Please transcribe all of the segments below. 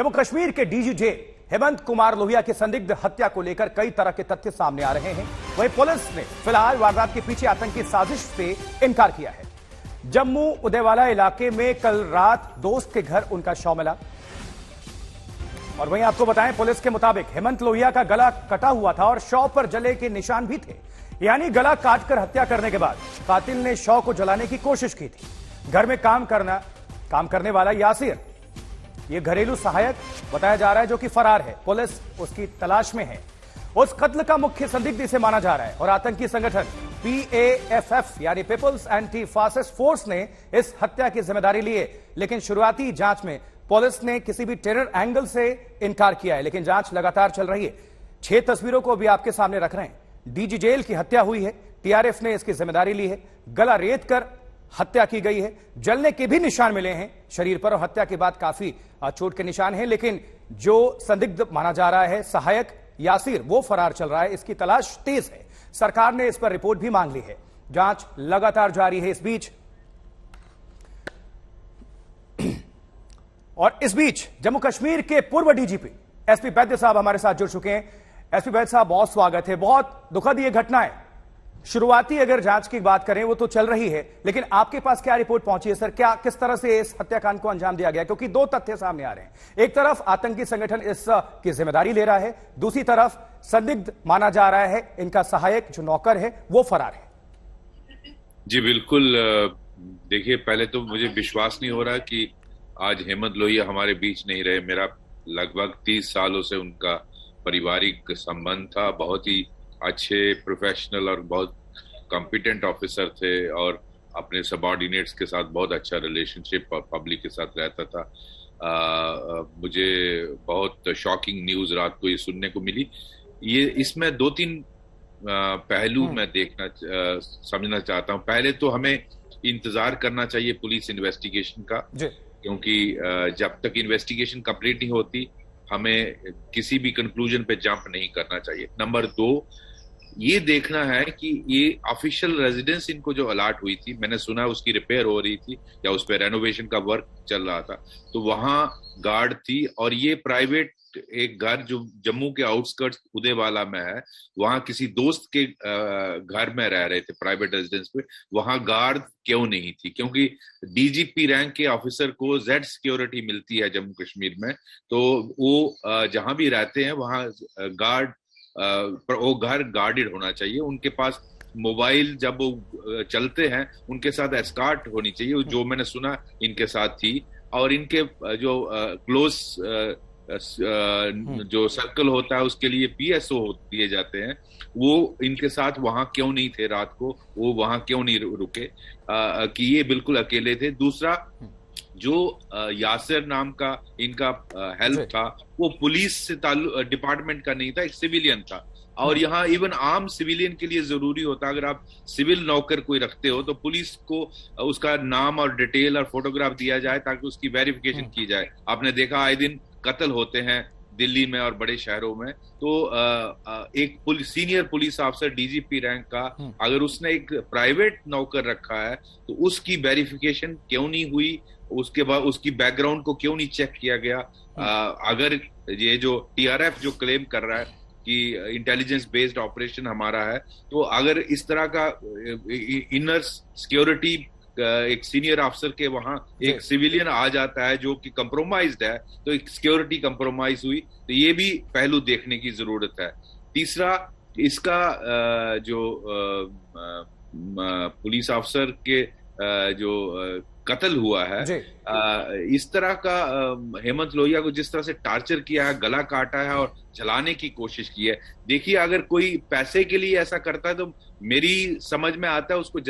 जम्मू कश्मीर के DG jail Hemant Kumar Lohia की संदिग्ध हत्या को लेकर कई तरह के तथ्य सामने आ रहे हैं। वहीं पुलिस ने फिलहाल वारदात के पीछे आतंकी साजिश से इनकार किया है। जम्मू उदयवाला इलाके में कल रात दोस्त के घर उनका शव मिला और वहीं आपको बताएं, पुलिस के मुताबिक हेमंत लोहिया का गला कटा हुआ था और शव पर जले के निशान भी थे। यानी गला काटकर हत्या करने के बाद कातिल ने शव को जलाने की कोशिश की थी। घर में काम करने वाला यासिर, ये घरेलू सहायक बताया जा रहा है, जो कि फरार है। पुलिस उसकी तलाश में है। उस कत्ल का मुख्य संदिग्ध इसे माना जा रहा है और आतंकी संगठन PAFF यानी पीपल्स एंटी फासिस्ट फोर्स ने इस हत्या की जिम्मेदारी ली है। लेकिन शुरुआती जांच में पुलिस ने किसी भी टेरर एंगल से इनकार किया है, लेकिन जांच लगातार चल रही है। 6 तस्वीरों को भी आपके सामने रख रहे हैं। डीजी जेल की हत्या हुई है, TRF ने इसकी जिम्मेदारी ली है। गला रेत कर हत्या की गई है। जलने के भी निशान मिले हैं शरीर पर और हत्या के बाद काफी चोट के निशान हैं। लेकिन जो संदिग्ध माना जा रहा है सहायक यासिर, वो फरार चल रहा है। इसकी तलाश तेज है। सरकार ने इस पर रिपोर्ट भी मांग ली है। जांच लगातार जारी है। इस बीच जम्मू कश्मीर के पूर्व DGP SP वैद्य साहब हमारे साथ जुड़ चुके हैं। SP वैद्य साहब, बहुत स्वागत है। बहुत दुखद ये घटना है। शुरुआती अगर जांच की बात करें वो तो चल रही है, लेकिन आपके पास क्या रिपोर्ट पहुंची है सर? किस तरह से इस हत्याकांड को अंजाम दिया गया? क्योंकि 2 तथ्य सामने आ रहे हैं। एक तरफ आतंकी संगठन इस की जिम्मेदारी ले रहा है, दूसरी तरफ संदिग्ध माना जा रहा है इनका सहायक जो नौकर है वो फरार है। जी बिल्कुल। देखिए, पहले तो मुझे विश्वास नहीं हो रहा कि आज हेमंत लोहिया हमारे बीच नहीं रहे। मेरा लगभग 30 सालों से उनका पारिवारिक संबंध था। बहुत ही अच्छे प्रोफेशनल और बहुत कॉम्पिटेंट ऑफिसर थे और अपने सबऑर्डिनेट्स के साथ बहुत अच्छा रिलेशनशिप और पब्लिक के साथ रहता था। मुझे बहुत शॉकिंग न्यूज रात को ये सुनने को मिली। ये इसमें 2-3 पहलू मैं समझना चाहता हूँ। पहले तो हमें इंतजार करना चाहिए पुलिस इन्वेस्टिगेशन का, क्योंकि जब तक इन्वेस्टिगेशन कंप्लीट नहीं होती हमें किसी भी कंक्लूजन पे जंप नहीं करना चाहिए। नंबर 2, ये देखना है कि ये ऑफिशियल रेजिडेंस इनको जो अलॉट हुई थी, मैंने सुना उसकी रिपेयर हो रही थी या उस पर रेनोवेशन का वर्क चल रहा था, तो वहां गार्ड थी। और ये प्राइवेट एक घर जो जम्मू के आउटस्कर्ट्स उदयवाला में है, वहां किसी दोस्त के घर में रह रहे थे प्राइवेट रेजिडेंस पे। वहां गार्ड क्यों नहीं थी? क्योंकि DGP रैंक के ऑफिसर को Z सिक्योरिटी मिलती है जम्मू कश्मीर में, तो वो जहां भी रहते हैं वहां वो घर गार्डेड होना चाहिए। उनके पास मोबाइल जब वो चलते हैं उनके साथ एस्कॉर्ट होनी चाहिए, जो मैंने सुना इनके साथ थी। और इनके जो क्लोज जो सर्कल होता है उसके लिए PSO दिए जाते हैं, वो इनके साथ वहां क्यों नहीं थे रात को? वो वहां क्यों नहीं रुके? कि ये बिल्कुल अकेले थे। दूसरा, जो यासिर नाम का इनका हेल्प था, वो पुलिस से डिपार्टमेंट का नहीं था, एक सिविलियन था। और यहाँ इवन आम सिविलियन के लिए जरूरी होता है, अगर आप सिविल नौकर कोई रखते हो तो पुलिस को उसका नाम और डिटेल और फोटोग्राफ दिया जाए ताकि उसकी वेरिफिकेशन की जाए। आपने देखा आए दिन कत्ल होते हैं दिल्ली में और बड़े शहरों में, तो एक senior police officer DGP rank का अगर उसने एक प्राइवेट नौकर रखा है तो उसकी वेरिफिकेशन क्यों नहीं हुई? उसके बाद उसकी बैकग्राउंड को क्यों नहीं चेक किया गया? अगर ये जो TRF जो क्लेम कर रहा है कि इंटेलिजेंस बेस्ड ऑपरेशन हमारा है, तो अगर इस तरह का इनर सिक्योरिटी एक सीनियर ऑफिसर के वहां एक सिविलियन आ जाता है जो कि कंप्रोमाइज्ड है, तो एक सिक्योरिटी कंप्रोमाइज हुई, तो ये भी पहलू देखने की जरूरत है। तीसरा, इसका जो पुलिस ऑफिसर के जो कत्ल हुआ है, इस तरह का हेमंत लोहिया को जिस तरह से टार्चर किया है, गला काटा है और जलाने की कोशिश की है। देखिए, अगर कोई पैसे के लिए ऐसा करता है तो मेरी समझ में आता है उसको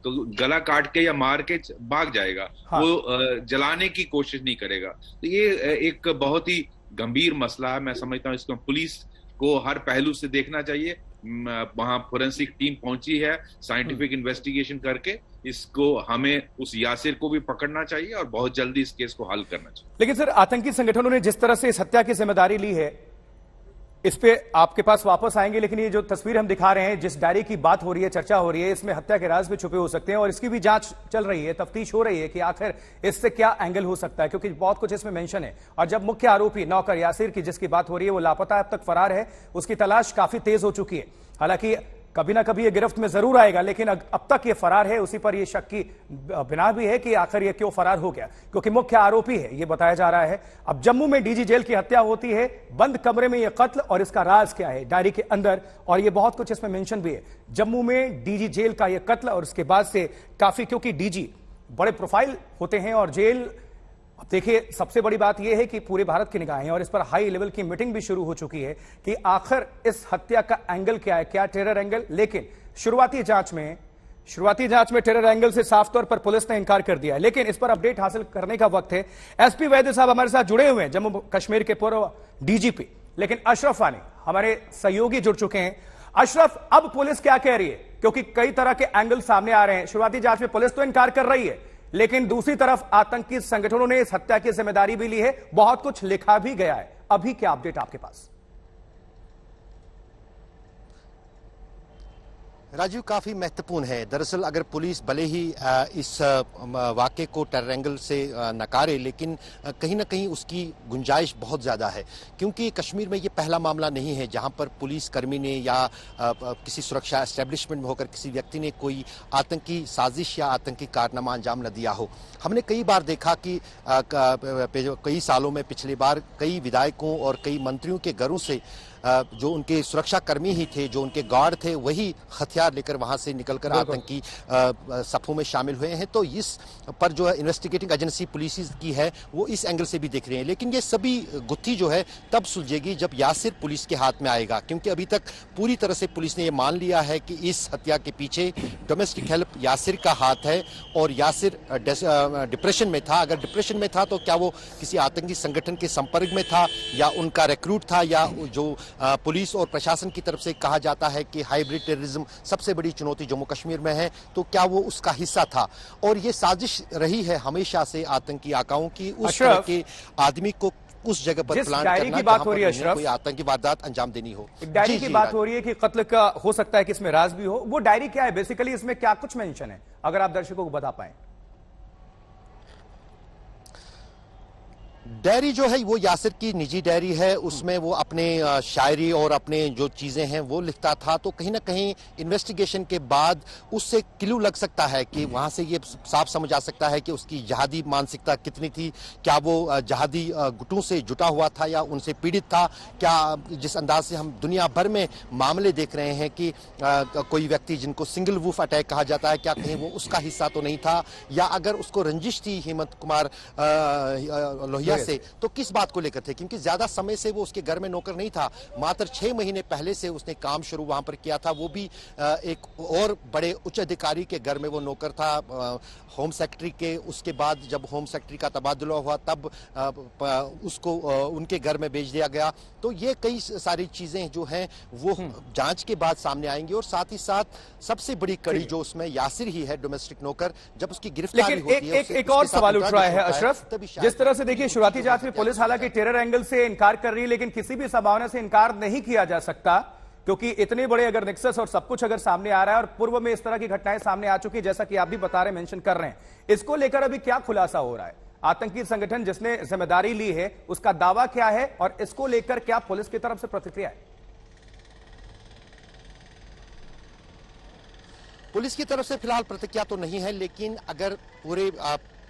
तो गला काट के या मार के भाग जाएगा। वो जलाने की कोशिश नहीं करेगा। तो ये एक बहुत ही गंभीर मसला है। मैं समझता हूँ इसको पुलिस को हर पहलू से देखना चाहिए। वहां फोरेंसिक टीम पहुंची है, साइंटिफिक इन्वेस्टिगेशन करके इसको हमें उस यासिर को भी पकड़ना चाहिए और बहुत जल्दी इस केस को हल करना चाहिए। लेकिन सर, आतंकी संगठनों ने जिस तरह से इस हत्या की जिम्मेदारी ली है, इस पे आपके पास वापस आएंगे, लेकिन ये जो तस्वीर हम दिखा रहे हैं, जिस डायरी की बात हो रही है, चर्चा हो रही है, इसमें हत्या के राज भी छुपे हो सकते हैं और इसकी भी जांच चल रही है, तफ्तीश हो रही है कि आखिर इससे क्या एंगल हो सकता है, क्योंकि बहुत कुछ इसमें मेंशन है। और जब मुख्य आरोपी नौकर यासिर की जिसकी बात हो रही है वो लापता, अब तक फरार है, उसकी तलाश काफी तेज हो चुकी है। हालांकि कभी ना कभी ये गिरफ्त में जरूर आएगा, लेकिन अब तक ये फरार है। उसी पर ये शक की बिना भी है कि आखिर ये क्यों फरार हो गया, क्योंकि मुख्य आरोपी है, ये बताया जा रहा है। अब जम्मू में डीजी जेल की हत्या होती है, बंद कमरे में ये कत्ल, और इसका राज क्या है डायरी के अंदर, और ये बहुत कुछ इसमें मेंशन भी है। जम्मू में डीजी जेल का ये कत्ल, और उसके बाद से काफी, क्योंकि डीजी बड़े प्रोफाइल होते हैं और जेल, अब देखिए सबसे बड़ी बात यह है कि पूरे भारत की निगाहें और इस पर हाई लेवल की मीटिंग भी शुरू हो चुकी है कि आखिर इस हत्या का एंगल क्या है, क्या टेरर एंगल। लेकिन शुरुआती जांच में टेरर एंगल से साफ तौर पर पुलिस ने इंकार कर दिया है, लेकिन इस पर अपडेट हासिल करने का वक्त है। एसपी वैद्य साहब हमारे साथ जुड़े हुए हैं, जम्मू कश्मीर के पूर्व डीजीपी, लेकिन अशरफ वानी हमारे सहयोगी जुड़ चुके हैं। अशरफ, अब पुलिस क्या कह रही है, क्योंकि कई तरह के एंगल सामने आ रहे हैं। शुरुआती जांच में पुलिस तो इंकार कर रही है, लेकिन दूसरी तरफ आतंकी संगठनों ने इस हत्या की जिम्मेदारी भी ली है, बहुत कुछ लिखा भी गया है। अभी क्या अपडेट आपके पास? राजीव, काफी महत्वपूर्ण है। दरअसल अगर पुलिस भले ही इस वाक़े को टेरर एंगल से नकारे, लेकिन कहीं ना कहीं उसकी गुंजाइश बहुत ज्यादा है, क्योंकि कश्मीर में ये पहला मामला नहीं है जहां पर पुलिस कर्मी ने या किसी सुरक्षा एस्टेब्लिशमेंट में होकर किसी व्यक्ति ने कोई आतंकी साजिश या आतंकी कारनामा अंजाम न दिया हो। हमने कई बार देखा कि कई सालों में, पिछली बार कई विधायकों और कई मंत्रियों के घरों से जो उनके सुरक्षा कर्मी ही थे, जो उनके गार्ड थे, वही हथियार लेकर वहां से निकलकर आतंकी सफों में शामिल हुए हैं। तो इस पर जो है इन्वेस्टिगेटिंग एजेंसी पुलिस की है, वो इस एंगल से भी देख रहे हैं। लेकिन ये सभी गुत्थी जो है तब सुलझेगी जब यासिर पुलिस के हाथ में आएगा, क्योंकि अभी तक पूरी तरह से पुलिस ने यह मान लिया है कि इस हत्या के पीछे डोमेस्टिक हेल्प यासिर का हाथ है, और यासिर डिप्रेशन में था। अगर डिप्रेशन में था तो क्या वो किसी आतंकी संगठन के संपर्क में था, या उनका रिक्रूट था, या जो पुलिस और प्रशासन की तरफ से कहा जाता है कि हाइब्रिड टेररिज्म सबसे बड़ी चुनौती जम्मू कश्मीर में है, तो क्या वो उसका हिस्सा था। और ये साजिश रही है हमेशा से आतंकी आकाओं की, उस तरह के आदमी को उस जगह पर प्लान करना जहां पर कोई आतंकी वारदात अंजाम देनी हो। एक डायरी की बात हो रही है कि कत्ल का हो सकता है कि इसमें राज भी हो, वो डायरी क्या है बेसिकली, इसमें क्या कुछ मेंशन है, अगर आप दर्शकों को बता पाए? डायरी जो है वो यासिर की निजी डायरी है, उसमें वो अपने शायरी और अपने जो चीज़ें हैं वो लिखता था। तो कहीं ना कहीं इन्वेस्टिगेशन के बाद उससे क्लू लग सकता है कि वहाँ से ये साफ समझ आ सकता है कि उसकी जहादी मानसिकता कितनी थी, क्या वो जहादी गुटों से जुटा हुआ था या उनसे पीड़ित था। क्या जिस अंदाज से हम दुनिया भर में मामले देख रहे हैं कि कोई व्यक्ति जिनको सिंगल वूफ अटैक कहा जाता है, क्या कहीं वो उसका हिस्सा तो नहीं था, या अगर उसको रंजिश थी हेमंत कुमार लोहिया से, तो किस बात को लेकर थे, क्योंकि ज्यादा समय से वो उसके घर में नौकर नहीं था। मात्र 6 महीने पहले से उसने काम शुरू वहां पर किया था, वो भी एक और बड़े उच्च अधिकारी के घर में वो नौकर था, होम सेक्रेटरी के। उसके बाद जब होम सेक्रेटरी का तबादला हुआ तब उसको उनके घर में भेज दिया गया। तो ये कई सारी चीजें जो हैं वो जांच के बाद सामने आएंगी, और साथ ही साथ सबसे बड़ी कड़ी जो उसमें यासिर ही है, डोमेस्टिक नौकर, जब उसकी गिरफ्तारी होती है। एक और सवाल उठ रहा है अशरफ, जिस तरह से देखिए शुरुआती जांच में पुलिस हालांकि टेरर एंगल से इनकार कर रही है, लेकिन किसी भी संभावना से इनकार नहीं किया जा सकता, क्योंकि इतने बड़े अगर नेक्सस और सब कुछ अगर सामने आ रहा है और पूर्व में इस तरह की घटनाएं सामने आ चुकी है, जैसा कि आप भी बता रहे हैं, मेंशन कर रहे हैं, इसको लेकर अभी क्या खुलासा हो रहा है? आतंकी संगठन जिसने जिम्मेदारी ली है उसका दावा क्या है, और इसको लेकर क्या पुलिस की तरफ से प्रतिक्रिया है? पुलिस की तरफ से फिलहाल प्रतिक्रिया तो नहीं है, लेकिन अगर पूरे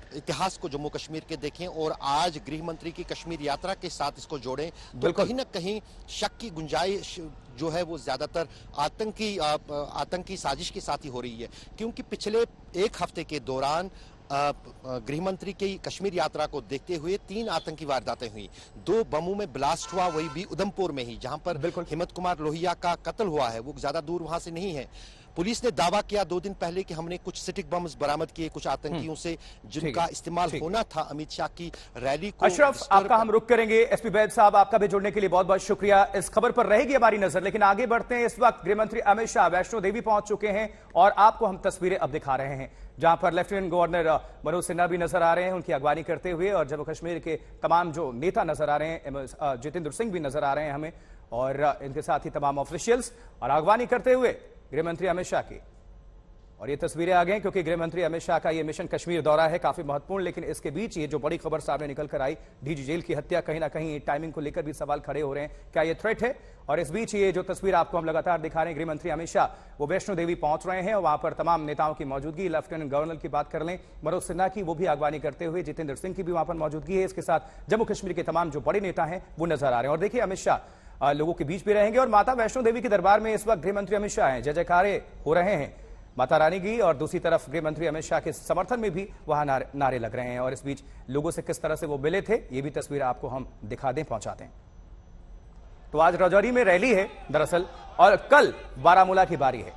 इतिहास को जम्मू कश्मीर के देखें और आज गृह मंत्री की कश्मीर यात्रा के साथ इसको जोड़ें, तो कहीं ना कहीं शक की गुंजाइश जो है वो ज्यादातर आतंकी साजिश के साथ ही हो रही है। क्योंकि पिछले एक हफ्ते के दौरान गृह मंत्री की कश्मीर यात्रा को देखते हुए 3 आतंकी वारदातें हुई, 2 बमों में ब्लास्ट हुआ, वही भी उधमपुर में ही, जहां पर हेमंत कुमार लोहिया का कत्ल हुआ है, वो ज्यादा दूर वहां से नहीं है। पुलिस ने दावा किया 2 दिन पहले कि हमने कुछ स्टिक बम्स बरामद किए कुछ आतंकियों से, जिनका इस्तेमाल होना था अमित शाह की रैली को। अशरफ, आपका हम रुक करेंगे। एसपी वैद साहब, आपका भी जुड़ने के लिए बहुत बहुत शुक्रिया। इस खबर पर रहेगी हमारी नजर, लेकिन आगे बढ़ते हैं। इस वक्त गृह मंत्री अमित शाह वैष्णो देवी पहुंच चुके हैं और आपको हम तस्वीरें अब दिखा रहे हैं, जहां पर लेफ्टिनेंट गवर्नर मनोज सिन्हा भी नजर आ रहे हैं उनकी अगवानी करते हुए, और जम्मू कश्मीर के तमाम जो नेता नजर आ रहे हैं, जितेंद्र सिंह भी नजर आ रहे हैं हमें, और इनके साथ ही तमाम ऑफिशियल्स और अगवानी करते हुए गृहमंत्री अमित शाह की। और ये तस्वीरें आ गई क्योंकि गृहमंत्री अमित शाह का ये मिशन कश्मीर दौरा है, काफी महत्वपूर्ण। लेकिन इसके बीच ये जो बड़ी खबर सामने निकल कर आई, डीजी जेल की हत्या, कहीं ना कहीं टाइमिंग को लेकर भी सवाल खड़े हो रहे हैं, क्या ये थ्रेट है? और इस बीच ये जो तस्वीर आपको हम लगातार दिखा रहे हैं, गृहमंत्री अमित शाह वो वैष्णो देवी पहुंच रहे हैं और वहां पर तमाम नेताओं की मौजूदगी। लेफ्टिनेंट गवर्नर की बात कर लें, मनोज सिन्हा की, वो भी अगवानी करते हुए, जितेंद्र सिंह की भी वहां पर मौजूदगी है। इसके साथ जम्मू कश्मीर के तमाम जो बड़े नेता हैं वो नजर आ रहे हैं। और देखिए, अमित शाह लोगों के बीच भी रहेंगे और माता वैष्णो देवी के दरबार में इस वक्त गृहमंत्री अमित शाह हैं, जय जयकारे हो रहे हैं माता रानी की। और दूसरी तरफ गृहमंत्री अमित शाह के समर्थन में भी वहां नारे लग रहे हैं। और इस बीच लोगों से किस तरह से वो मिले थे, ये भी तस्वीर आपको हम दिखा दें, पहुंचाते हैं। तो आज राजौरी में रैली है दरअसल, और कल बारामूला की बारी है,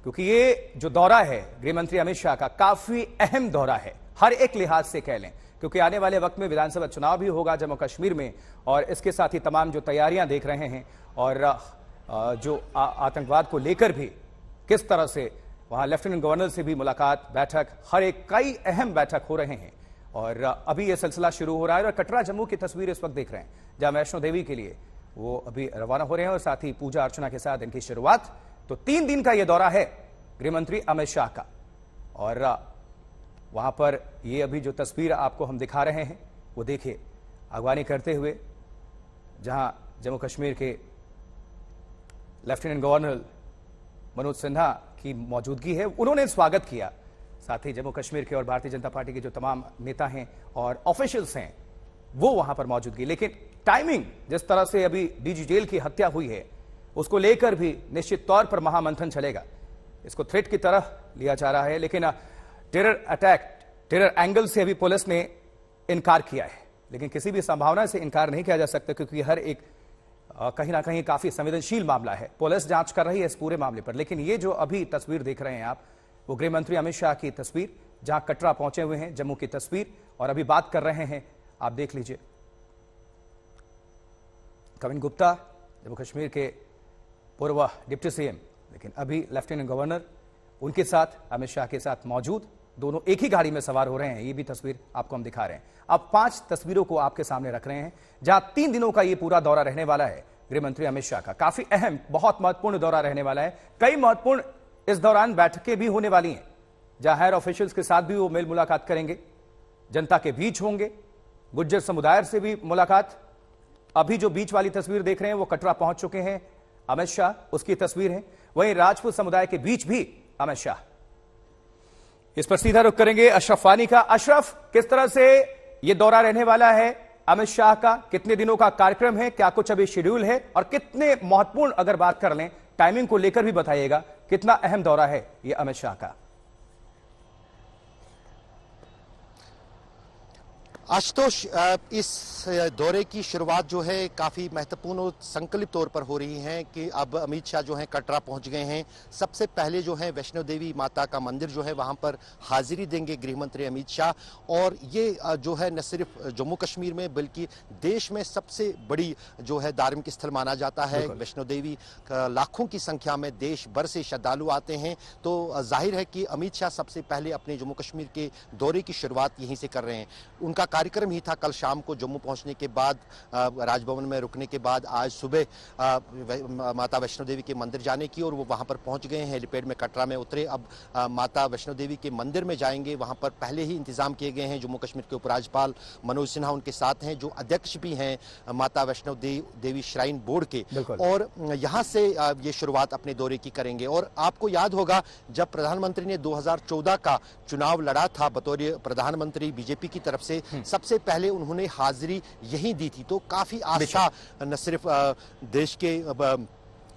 क्योंकि ये जो दौरा है गृहमंत्री अमित शाह का, काफी अहम दौरा है हर एक लिहाज से कह लें, क्योंकि आने वाले वक्त में विधानसभा चुनाव भी होगा जम्मू कश्मीर में। और इसके साथ ही तमाम जो तैयारियां देख रहे हैं और जो आतंकवाद को लेकर भी किस तरह से वहां लेफ्टिनेंट गवर्नर से भी मुलाकात, बैठक, हर एक कई अहम बैठक हो रहे हैं। और अभी यह सिलसिला शुरू हो रहा है। और कटरा जम्मू की तस्वीर इस वक्त देख रहे हैं, जहां वैष्णो देवी के लिए वो अभी रवाना हो रहे हैं और साथ ही पूजा अर्चना के साथ इनकी शुरुआत। तो 3 दिन का यह दौरा है गृहमंत्री अमित शाह का। और वहां पर ये अभी जो तस्वीर आपको हम दिखा रहे हैं वो देखिए, अगवानी करते हुए जहां जम्मू कश्मीर के लेफ्टिनेंट गवर्नर मनोज सिन्हा की मौजूदगी है, उन्होंने स्वागत किया। साथ ही जम्मू कश्मीर के और भारतीय जनता पार्टी के जो तमाम नेता हैं और ऑफिशियल्स हैं वो वहां पर मौजूदगी। लेकिन टाइमिंग जिस तरह से अभी डीजी जेल की हत्या हुई है, उसको लेकर भी निश्चित तौर पर महामंथन चलेगा। इसको थ्रेट की तरह लिया जा रहा है, लेकिन टेरर अटैक, टेरर एंगल से अभी पुलिस ने इनकार किया है। लेकिन किसी भी संभावना से इनकार नहीं किया जा सकता, क्योंकि हर एक कहीं ना कहीं काफी संवेदनशील मामला है। पुलिस जांच कर रही है इस पूरे मामले पर। लेकिन ये जो अभी तस्वीर देख रहे हैं आप, वो गृहमंत्री अमित शाह की तस्वीर, जहां कटरा पहुंचे हुए हैं, जम्मू की तस्वीर, और अभी बात कर रहे हैं, आप देख लीजिए। कविन गुप्ता जम्मू कश्मीर के पूर्व डिप्टी सीएम, लेकिन अभी लेफ्टिनेंट गवर्नर, उनके साथ अमित शाह के साथ मौजूद, दोनों एक ही गाड़ी में सवार हो रहे हैं। ये भी तस्वीर आपको हम दिखा रहे हैं। अब 5 तस्वीरों को आपके सामने रख रहे हैं, जहां 3 दिनों का ये पूरा दौरा रहने वाला है गृहमंत्री अमित शाह का। काफी अहम, बहुत महत्वपूर्ण दौरा रहने वाला है। कई महत्वपूर्ण इस दौरान बैठकें भी होने वाली हैं, जहां हायर ऑफिशियल्स के साथ भी वो मेल मुलाकात करेंगे, जनता के बीच होंगे, गुज्जर समुदाय से भी मुलाकात। अभी जो बीच वाली तस्वीर देख रहे हैं वो कटरा पहुंच चुके हैं अमित शाह, उसकी तस्वीर है। वहीं राजपूत समुदाय के बीच भी अमित शाह। इस पर सीधा रुख करेंगे अशरफ वानी का। अशरफ, किस तरह से यह दौरा रहने वाला है अमित शाह का, कितने दिनों का कार्यक्रम है, क्या कुछ अभी शेड्यूल है, और कितने महत्वपूर्ण, अगर बात कर लें टाइमिंग को लेकर भी बताइएगा, कितना अहम दौरा है यह अमित शाह का? आशुतोष, इस दौरे की शुरुआत जो है काफ़ी महत्वपूर्ण और संकल्पित तौर पर हो रही है कि अब अमित शाह जो है कटरा पहुंच गए हैं। सबसे पहले जो है वैष्णो देवी माता का मंदिर जो है वहां पर हाजिरी देंगे गृहमंत्री अमित शाह। और ये जो है न सिर्फ जम्मू कश्मीर में बल्कि देश में सबसे बड़ी जो है धार्मिक स्थल माना जाता है वैष्णो देवी। लाखों की संख्या में देश भर से श्रद्धालु आते हैं। तो जाहिर है कि अमित शाह सबसे पहले अपने जम्मू कश्मीर के दौरे की शुरुआत यहीं से कर रहे हैं। उनका कार्यक्रम ही था कल शाम को जम्मू पहुंचने के बाद, राजभवन में रुकने के बाद आज सुबह माता वैष्णो देवी के मंदिर जाने की, और वो वहां पर पहुंच गए हैं। हेलीपैड में कटरा में उतरे, अब माता वैष्णो देवी के मंदिर में जाएंगे। वहां पर पहले ही इंतजाम किए गए हैं। जम्मू कश्मीर के उपराज्यपाल मनोज सिन्हा उनके साथ हैं, जो अध्यक्ष भी हैं माता वैष्णो देवी श्राइन बोर्ड के, और यहां से ये शुरुआत अपने दौरे की करेंगे। और आपको याद होगा जब प्रधानमंत्री ने 2014 का चुनाव लड़ा था बतौर प्रधानमंत्री बीजेपी की तरफ से, सबसे पहले उन्होंने हाजिरी यहीं दी थी। तो काफी आशा न सिर्फ देश के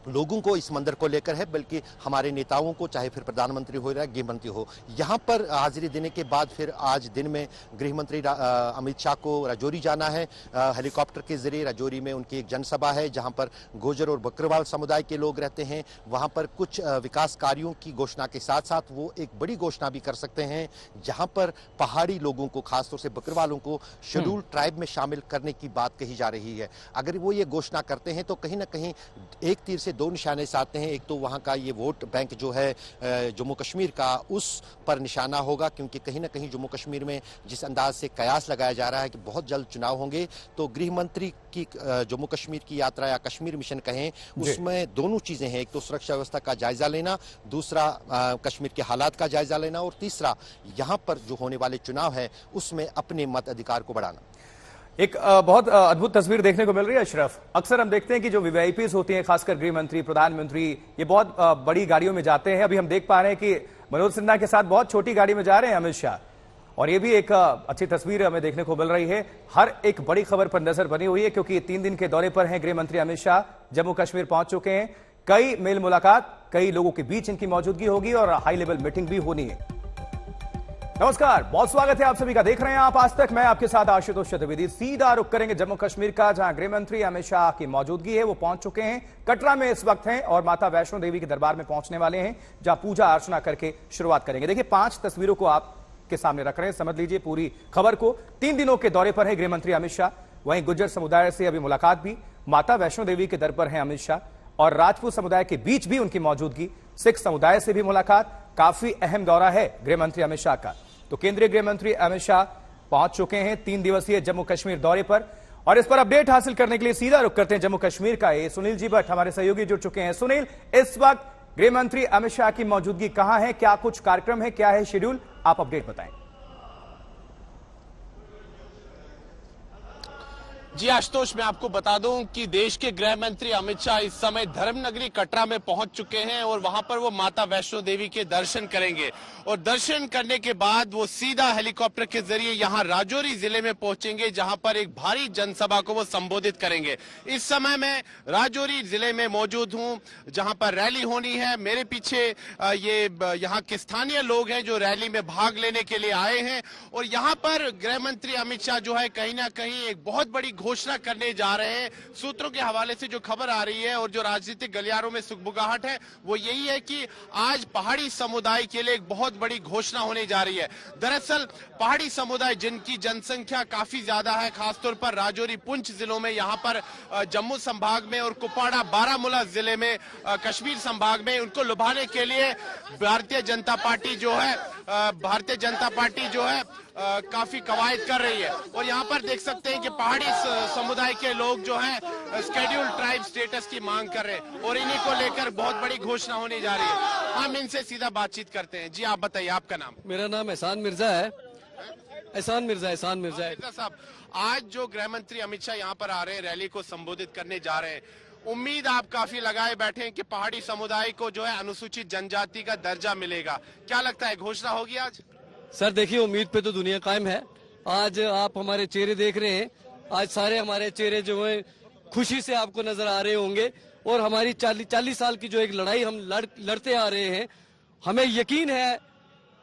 लोगों को इस मंदिर को लेकर है, बल्कि हमारे नेताओं को, चाहे फिर प्रधानमंत्री हो या गृह मंत्री हो, यहां पर हाजिरी देने के बाद फिर आज दिन में गृह मंत्री अमित शाह को राजौरी जाना है। हेलीकॉप्टर के जरिए राजौरी में उनकी एक जनसभा है, जहां पर गुर्जर और बकरवाल समुदाय के लोग रहते हैं। वहां पर कुछ विकास कार्यों की घोषणा के साथ साथ वो एक बड़ी घोषणा भी कर सकते हैं, जहां पर पहाड़ी लोगों को, खासतौर से बकरवालों को शेड्यूल्ड ट्राइब में शामिल करने की बात कही जा रही है। अगर वो ये घोषणा करते हैं तो कहीं ना कहीं एक तीर से दो निशाने साधते हैं। एक तो वहां का ये वोट बैंक जो है जम्मू कश्मीर का, उस पर निशाना होगा, क्योंकि कहीं ना कहीं जम्मू कश्मीर में जिस अंदाज से कयास लगाया जा रहा है कि बहुत जल्द चुनाव होंगे, तो गृह मंत्री की जम्मू कश्मीर की यात्रा या कश्मीर मिशन कहें, उसमें दोनों चीजें हैं। एक तो सुरक्षा व्यवस्था का जायजा लेना, दूसरा कश्मीर के हालात का जायजा लेना, और तीसरा यहां पर जो होने वाले चुनाव है उसमें अपने मत अधिकार को बढ़ाना। एक बहुत अद्भुत तस्वीर देखने को मिल रही है अशरफ। अक्सर हम देखते हैं कि जो वीवीआईपीज होती हैं, खासकर गृह मंत्री, प्रधानमंत्री, ये बहुत बड़ी गाड़ियों में जाते हैं। अभी हम देख पा रहे हैं कि मनोज सिन्हा के साथ बहुत छोटी गाड़ी में जा रहे हैं अमित शाह, और ये भी एक अच्छी तस्वीर हमें देखने को मिल रही है। हर एक बड़ी खबर पर नजर बनी हुई है, क्योंकि 3 दिन के दौरे पर हैं गृह मंत्री अमित शाह, जम्मू कश्मीर पहुंच चुके हैं। कई मेल मुलाकात, कई लोगों के बीच इनकी मौजूदगी होगी और हाई लेवल मीटिंग भी होनी है। नमस्कार, बहुत स्वागत है आप सभी का। देख रहे हैं आप आज तक, मैं आपके साथ आशुतोष चतुर्वेदी। सीधा रुख करेंगे जम्मू कश्मीर का, जहां गृह मंत्री अमित शाह की मौजूदगी है। वो पहुंच चुके हैं, कटरा में इस वक्त हैं और माता वैष्णो देवी के दरबार में पहुंचने वाले हैं, जहां पूजा अर्चना करके शुरुआत करेंगे। देखिए, 5 तस्वीरों को आपके सामने रख रहे हैं, समझ लीजिए पूरी खबर को। 3 दिनों के दौरे पर है गृह मंत्री अमित शाह। वहीं गुज्जर समुदाय से अभी मुलाकात भी, माता वैष्णो देवी के दर पर है अमित शाह, और राजपूत समुदाय के बीच भी उनकी मौजूदगी, सिख समुदाय से भी मुलाकात। काफी अहम दौरा है गृह मंत्री अमित शाह का। तो केंद्रीय गृह मंत्री अमित शाह पहुंच चुके हैं 3 दिवसीय जम्मू कश्मीर दौरे पर, और इस पर अपडेट हासिल करने के लिए सीधा रुख करते हैं जम्मू कश्मीर का। ये सुनील जी भट्ट हमारे सहयोगी जुड़ चुके हैं। सुनील, इस वक्त गृह मंत्री अमित शाह की मौजूदगी कहां है, क्या कुछ कार्यक्रम है, क्या है शेड्यूल, आप अपडेट बताएं। जी आशुतोष, मैं आपको बता दूं कि देश के गृह मंत्री अमित शाह इस समय धर्मनगरी कटरा में पहुंच चुके हैं और वहां पर वो माता वैष्णो देवी के दर्शन करेंगे, और दर्शन करने के बाद वो सीधा हेलीकॉप्टर के जरिए यहां राजौरी जिले में पहुंचेंगे, जहां पर एक भारी जनसभा को वो संबोधित करेंगे। इस समय मैं राजौरी जिले में मौजूद हूं, जहां पर रैली होनी है। मेरे पीछे ये यहाँ के स्थानीय लोग हैं जो रैली में भाग लेने के लिए आए हैं, और यहाँ पर गृह मंत्री अमित शाह जो है कहीं ना कहीं एक बहुत बड़ी घोषणा करने जा रहे हैं। सूत्रों के हवाले से जो खबर आ रही है और जो राजनीतिक गलियारों में सुगबुगाहट है, वो यही है कि आज पहाड़ी समुदाय के लिए एक बहुत बड़ी घोषणा होने जा रही है। दरअसल पहाड़ी समुदाय जिनकी जनसंख्या काफी ज्यादा है, खासतौर पर राजौरी, पुंछ जिलों में, यहाँ पर जम्मू संभाग में, और कुपवाड़ा, बारामूला जिले में, कश्मीर संभाग में, उनको लुभाने के लिए भारतीय जनता पार्टी जो है काफी कवायद कर रही है। और यहाँ पर देख सकते हैं कि पहाड़ी समुदाय के लोग जो हैं शेड्यूल्ड ट्राइब स्टेटस की मांग कर रहे हैं, और इन्हीं को लेकर बहुत बड़ी घोषणा होने जा रही है। हम इनसे सीधा बातचीत करते हैं। जी आप बताइए, आपका नाम? मेरा नाम एहसान मिर्जा है। एहसान मिर्जा साहब, आज जो गृह मंत्री अमित शाह यहाँ पर आ रहे हैं, रैली को संबोधित करने जा रहे हैं, उम्मीद आप काफी लगाए बैठे हैं कि पहाड़ी समुदाय को जो है अनुसूचित जनजाति का दर्जा मिलेगा। क्या लगता है, घोषणा होगी आज? सर देखिए, उम्मीद पे तो दुनिया कायम है। आज आप हमारे चेहरे देख रहे हैं, आज सारे हमारे चेहरे जो है खुशी से आपको नजर आ रहे होंगे, और हमारी 40 साल की जो एक लड़ाई हम लड़ते आ रहे हैं, हमें यकीन है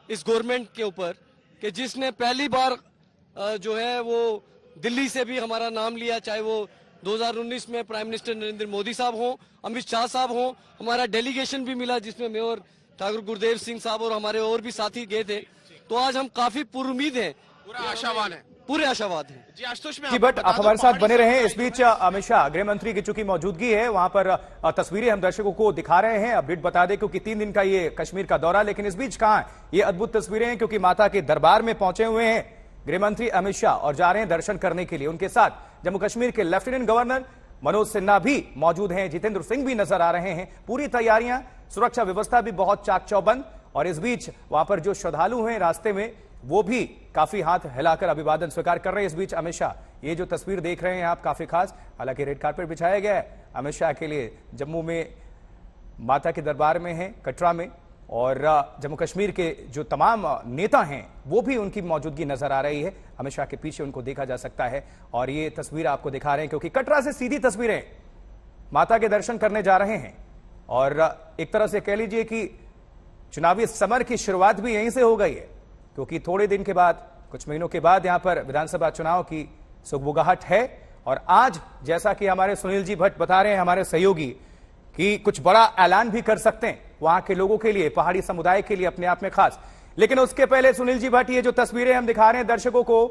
इस गवर्नमेंट के ऊपर कि जिसने पहली बार जो है वो दिल्ली से भी हमारा नाम लिया, चाहे वो 2019 में प्राइम मिनिस्टर नरेंद्र मोदी साहब हो, अमित शाह साहब हो, हमारा डेलीगेशन भी मिला जिसमें मेयर ठाकुर गुरदेव सिंह साहब और हमारे और भी साथी गए थे। तो आज हम काफी पुरुमीद हैं, पूरे आशावाद हैं। जी आशुतोष, जी बट आप हमारे साथ बने रहे। इस बीच अमित शाह गृह मंत्री की चूंकि मौजूदगी है, वहां पर तस्वीरें हम दर्शकों को दिखा रहे हैं। अपडेट बता दें, क्योंकि 3 दिन का ये कश्मीर का दौरा, लेकिन इस बीच कहां ये अद्भुत तस्वीरें हैं, क्योंकि माता के दरबार में पहुंचे हुए हैं गृह मंत्री अमित शाह और जा रहे हैं दर्शन करने के लिए। उनके साथ जम्मू कश्मीर के लेफ्टिनेंट गवर्नर मनोज सिन्हा भी मौजूद हैं, जितेंद्र सिंह भी नजर आ रहे हैं। पूरी तैयारियां, सुरक्षा व्यवस्था भी बहुत चाक चौबंद, और इस बीच वहां पर जो श्रद्धालु हैं रास्ते में, वो भी काफी हाथ हिलाकर अभिवादन स्वीकार कर रहे हैं। इस बीच अमित शाह, ये जो तस्वीर देख रहे हैं आप, काफी खास, हालांकि रेड कार्पेट बिछाया गया है अमित शाह के लिए। जम्मू में माता के दरबार में है, कटरा में, और जम्मू कश्मीर के जो तमाम नेता हैं वो भी उनकी मौजूदगी नजर आ रही है। अमित शाह के पीछे उनको देखा जा सकता है, और ये तस्वीर आपको दिखा रहे हैं क्योंकि कटरा से सीधी तस्वीरें माता के दर्शन करने जा रहे हैं। और एक तरह से कह लीजिए कि चुनावी समर की शुरुआत भी यहीं से हो गई है, क्योंकि थोड़े दिन के बाद, कुछ महीनों के बाद यहां पर विधानसभा चुनाव की सुगबुगाहट है। और आज जैसा कि हमारे सुनील जी भट्ट बता रहे हैं, हमारे सहयोगी, कि कुछ बड़ा ऐलान भी कर सकते हैं वहां के लोगों के लिए, पहाड़ी समुदाय के लिए अपने आप में खास। लेकिन उसके पहले सुनील जी भट्ट, ये जो तस्वीरें हम दिखा रहे हैं दर्शकों को,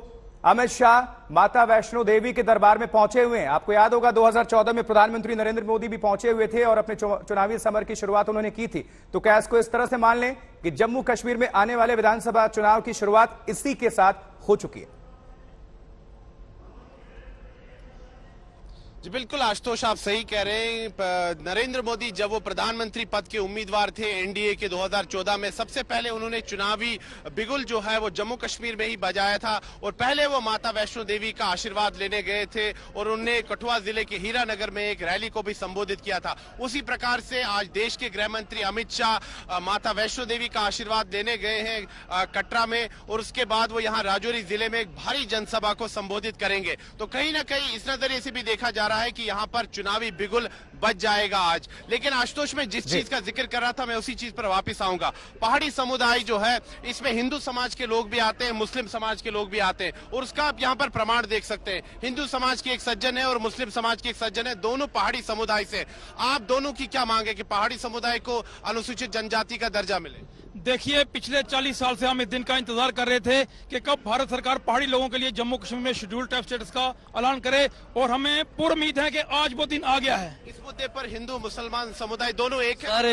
अमित शाह माता वैष्णो देवी के दरबार में पहुंचे हुए हैं। आपको याद होगा 2014 में प्रधानमंत्री नरेंद्र मोदी भी पहुंचे हुए थे और अपने चुनावी समर की शुरुआत उन्होंने की थी। तो क्या इसको इस तरह से मान लें कि जम्मू कश्मीर में आने वाले विधानसभा चुनाव की शुरुआत इसी के साथ हो चुकी है? जी बिल्कुल आशुतोष, आप सही कह रहे हैं। नरेंद्र मोदी जब वो प्रधानमंत्री पद के उम्मीदवार थे एनडीए के 2014 में, सबसे पहले उन्होंने चुनावी बिगुल जो है वो जम्मू कश्मीर में ही बजाया था और पहले वो माता वैष्णो देवी का आशीर्वाद लेने गए थे और उन्होंने कठुआ जिले के हीरानगर में एक रैली को भी संबोधित किया था। उसी प्रकार से आज देश के गृह मंत्री अमित शाह माता वैष्णो देवी का आशीर्वाद लेने गए हैं कटरा में और उसके बाद वो यहाँ राजौरी जिले में एक भारी जनसभा को संबोधित करेंगे। तो कहीं ना कहीं इस नजरिए से भी देखा जा रहा है कि यहां पर चुनावी बिगुल बच जाएगा आज। लेकिन आशुतोष, में जिस चीज का जिक्र कर रहा था मैं उसी चीज पर वापस आऊंगा। पहाड़ी समुदाय जो है इसमें हिंदू समाज के लोग भी आते हैं, मुस्लिम समाज के लोग भी आते हैं और उसका आप यहां पर प्रमाण देख सकते हैं। हिंदू समाज के एक सज्जन है और मुस्लिम समाज के एक सज्जन है, दोनों पहाड़ी समुदाय से। आप दोनों की क्या मांग है कि पहाड़ी समुदाय को अनुसूचित जनजाति का दर्जा मिले? देखिए, पिछले 40 साल से हम इस दिन का इंतजार कर रहे थे कि कब भारत सरकार पहाड़ी लोगों के लिए जम्मू कश्मीर में शेड्यूल ट्राइब स्टेटस का ऐलान करे और हमें पूरी उम्मीद है कि आज वो दिन आ गया है। इस मुद्दे पर हिंदू मुसलमान समुदाय दोनों एक है? सारे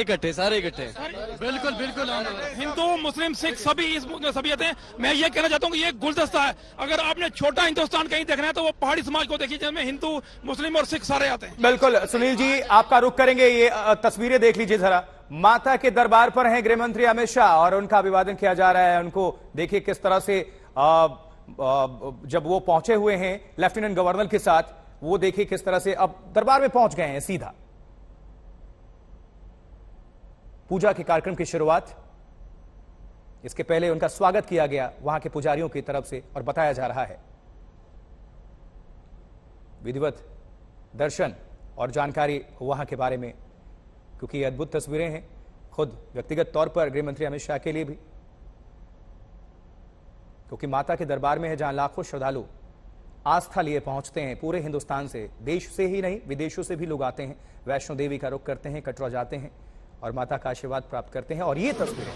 इकट्ठे। बिल्कुल बिल्कुल, हिंदू मुस्लिम सिख सभी इस सभी आते हैं। मैं ये कहना चाहता हूँ कि ये गुलदस्ता है। अगर आपने छोटा हिंदुस्तान कहीं देखना है तो वो पहाड़ी समाज को देखिए, जिसमें हिंदू मुस्लिम और सिख सारे आते हैं। बिल्कुल सुनील जी, आपका रुख करेंगे। ये तस्वीरें देख लीजिए जरा। माता के दरबार पर हैं गृह मंत्री अमित शाह और उनका अभिवादन किया जा रहा है। उनको देखिए किस तरह से जब वो पहुंचे हुए हैं लेफ्टिनेंट गवर्नर के साथ, वो देखिए किस तरह से अब दरबार में पहुंच गए हैं। सीधा पूजा के कार्यक्रम की शुरुआत, इसके पहले उनका स्वागत किया गया वहां के पुजारियों की तरफ से और बताया जा रहा है विधिवत दर्शन और जानकारी वहां के बारे में, क्योंकि ये अद्भुत तस्वीरें हैं खुद व्यक्तिगत तौर पर गृह मंत्री अमित शाह के लिए भी, क्योंकि माता के दरबार में है जहां लाखों श्रद्धालु आस्था लिए पहुंचते हैं पूरे हिंदुस्तान से, देश से ही नहीं विदेशों से भी लोग आते हैं, वैष्णो देवी का रुख करते हैं, कटरा जाते हैं और माता का आशीर्वाद प्राप्त करते हैं। और ये तस्वीरें,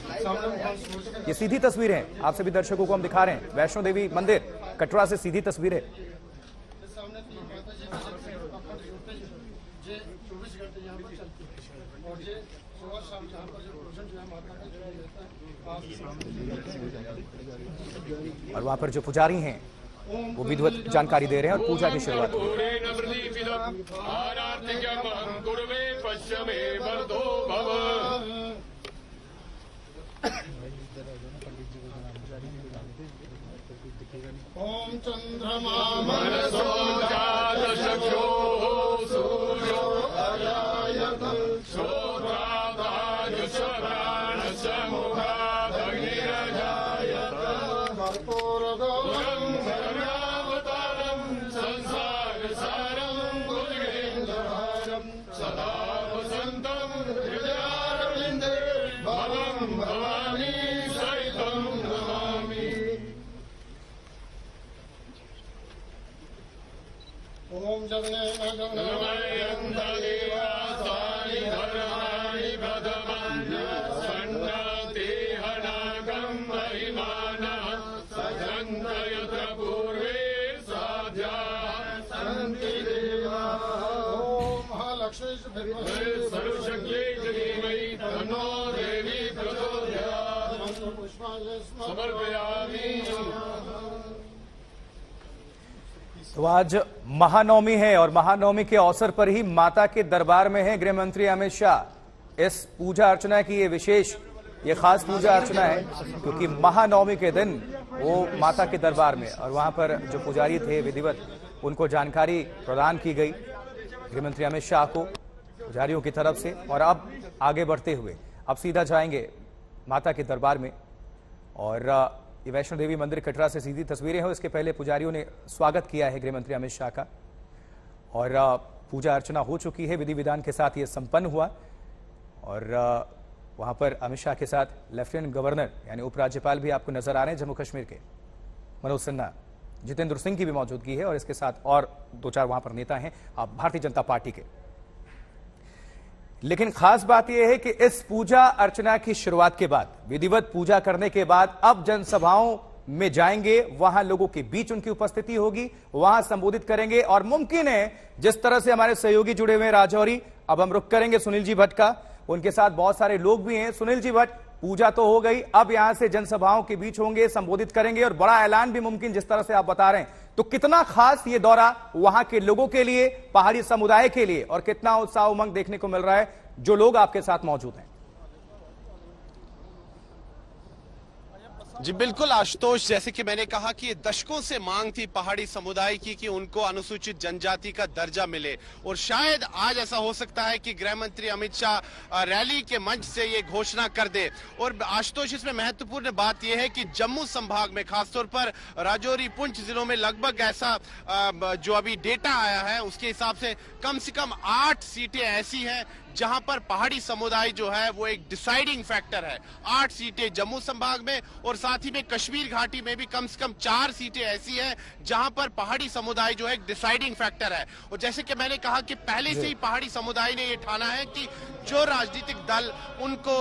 ये सीधी तस्वीरें हैं, आप सभी दर्शकों को हम दिखा रहे हैं। वैष्णो देवी मंदिर कटरा से सीधी तस्वीरें। और वहां पर जो पुजारी हैं वो विधिवत जानकारी दे रहे हैं और पूजा की शुरुआत हो रही है। ओम चंद्रमा मनसो जातशक्षो सूर्यो अजायतं शोभादाजुषप्राणसमुखादगिरजायतं कर्पूरगौरं धर्मावतारं संसारसारं भुजगेन्द्रहारं सदा वसन्तं हृदयारविन्दे भवं भवानी सहितं नमामि। ओम जगन्नाथ जगन्नाथदेवासानि धर्माणि प्रथमान्यसन्नते हनागं महिमानः सजन्तयत्र पूर्वे साध्याः सन्ति देवाः। ओम महालक्ष्मी सर्वशक्त्यै धीमहि तन्नो देवी प्रचोदयात्। पुष्पाञ्जलिं समर्पयामि। तो आज महानवमी है और महानवमी के अवसर पर ही माता के दरबार में है गृह मंत्री अमित शाह। इस पूजा अर्चना की ये विशेष, ये खास पूजा अर्चना है क्योंकि महानवमी के दिन वो माता के दरबार में और वहां पर जो पुजारी थे विधिवत उनको जानकारी प्रदान की गई गृह मंत्री अमित शाह को पुजारियों की तरफ से। और अब आगे बढ़ते हुए अब सीधा जाएंगे माता के दरबार में और ये वैष्णो देवी मंदिर कटरा से सीधी तस्वीरें हैं। इसके पहले पुजारियों ने स्वागत किया है गृह मंत्री अमित शाह का और पूजा अर्चना हो चुकी है, विधि विधान के साथ ये संपन्न हुआ। और वहां पर अमित शाह के साथ लेफ्टिनेंट गवर्नर यानी उपराज्यपाल भी आपको नजर आ रहे हैं जम्मू कश्मीर के, मनोज सिन्हा, जितेंद्र सिंह की भी मौजूदगी है और इसके साथ और 2-4 वहां पर नेता हैं भारतीय जनता पार्टी के। लेकिन खास बात यह है कि इस पूजा अर्चना की शुरुआत के बाद, विधिवत पूजा करने के बाद अब जनसभाओं में जाएंगे, वहां लोगों के बीच उनकी उपस्थिति होगी, वहां संबोधित करेंगे। और मुमकिन है जिस तरह से हमारे सहयोगी जुड़े हुए हैं राजौरी, अब हम रुक करेंगे सुनील जी भट्ट का, उनके साथ बहुत सारे लोग भी हैं। सुनील जी भट्ट, पूजा तो हो गई, अब यहां से जनसभाओं के बीच होंगे, संबोधित करेंगे और बड़ा ऐलान भी मुमकिन, जिस तरह से आप बता रहे हैं। तो कितना खास ये दौरा वहां के लोगों के लिए, पहाड़ी समुदाय के लिए, और कितना उत्साह उमंग देखने को मिल रहा है जो लोग आपके साथ मौजूद हैं? जी बिल्कुल आशुतोष, जैसे कि मैंने कहा कि ये दशकों से मांग थी पहाड़ी समुदाय की कि उनको अनुसूचित जनजाति का दर्जा मिले, और शायद आज ऐसा हो सकता है कि गृह मंत्री अमित शाह रैली के मंच से ये घोषणा कर दे। और आशुतोष, इसमें महत्वपूर्ण बात यह है कि जम्मू संभाग में, खासतौर पर राजौरी, पुंछ जिलों में लगभग ऐसा जो अभी डेटा आया है उसके हिसाब से कम 8 सीटें ऐसी हैं जहां पर पहाड़ी समुदाय जो है वो एक डिसाइडिंग फैक्टर है। 8 सीटें जम्मू संभाग में, और साथ ही में कश्मीर घाटी में भी कम से कम 4 सीटें ऐसी हैं जहां पर पहाड़ी समुदाय जो है एक डिसाइडिंग फैक्टर है। और जैसे कि मैंने कहा कि पहले से ही पहाड़ी समुदाय ने ये ठाना है कि जो राजनीतिक दल उनको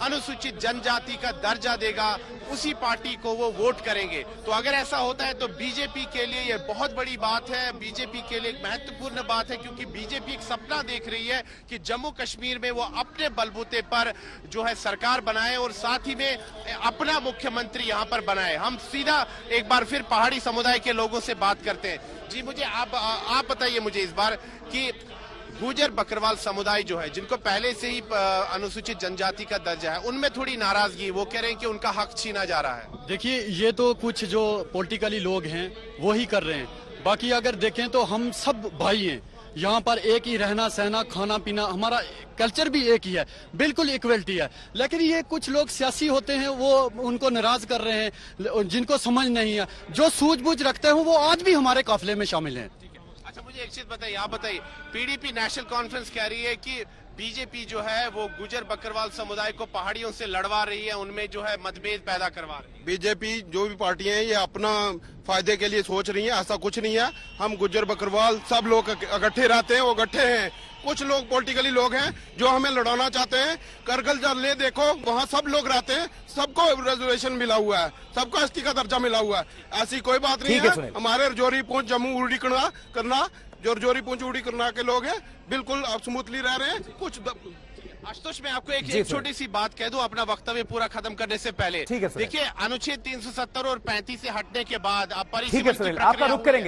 अनुसूचित जनजाति का दर्जा देगा उसी पार्टी को वो वोट करेंगे। तो अगर ऐसा होता है तो बीजेपी के लिए ये बहुत बड़ी बात है, बीजेपी के लिए एक महत्वपूर्ण बात है, क्योंकि बीजेपी एक सपना देख रही है कि जम्मू कश्मीर में वो अपने बलबूते पर जो है सरकार बनाए और साथ ही में अपना मुख्यमंत्री यहां पर बनाए। हम सीधा एक बार फिर पहाड़ी समुदाय के लोगों से बात करते हैं। जी, मुझे आप बताइए मुझे इस बार कि गुर्जर बकरवाल समुदाय जो है, जिनको पहले से ही अनुसूचित जनजाति का दर्जा है, उनमें थोड़ी नाराजगी, वो कह रहे हैं कि उनका हक छीना जा रहा है। देखिए, ये तो कुछ जो पॉलिटिकली लोग हैं वो ही कर रहे हैं, बाकी अगर देखें तो हम सब भाई हैं। यहाँ पर एक ही रहना सहना खाना पीना, हमारा कल्चर भी एक ही है, बिल्कुल इक्वलिटी है। लेकिन ये कुछ लोग सियासी होते हैं, वो उनको नाराज कर रहे हैं, जिनको समझ नहीं है, जो सूझबूझ रखते हैं वो आज भी हमारे काफिले में शामिल हैं। अच्छा, मुझे एक चीज बताइए, आप बताइए, पीडीपी नेशनल कॉन्फ्रेंस कह रही है कि बीजेपी जो है वो गुर्जर बकरवाल समुदाय को पहाड़ियों से लड़वा रही है, उनमें जो है मतभेद पैदा करवा रही है। बीजेपी जो भी पार्टियां हैं ये अपना फायदे के लिए सोच रही हैं, ऐसा कुछ नहीं है। हम गुर्जर बकरवाल सब लोग इकट्ठे रहते हैं, वो इकट्ठे हैं। कुछ लोग पॉलिटिकली लोग हैं जो हमें लड़ाना चाहते हैं। करगिल ले देखो, वहाँ सब लोग रहते हैं, सबको रिजर्वेशन मिला हुआ है, सबको एसटी का दर्जा मिला हुआ है। ऐसी कोई बात नहीं है। हमारे रजौरी, पुंछ, जम्मू, उड़ी करना जो रजौरी, पुंछ, उड़ी करना के लोग हैं, बिल्कुल आप स्मूथली रह रहे हैं। कुछ आशुतोष, मैं आपको एक छोटी सी बात कह दूं अपना वक्तव्य पूरा खत्म करने से पहले। देखिए, अनुच्छेद 370 और 35 से हटने के बाद आप आपका रुख करेंगे।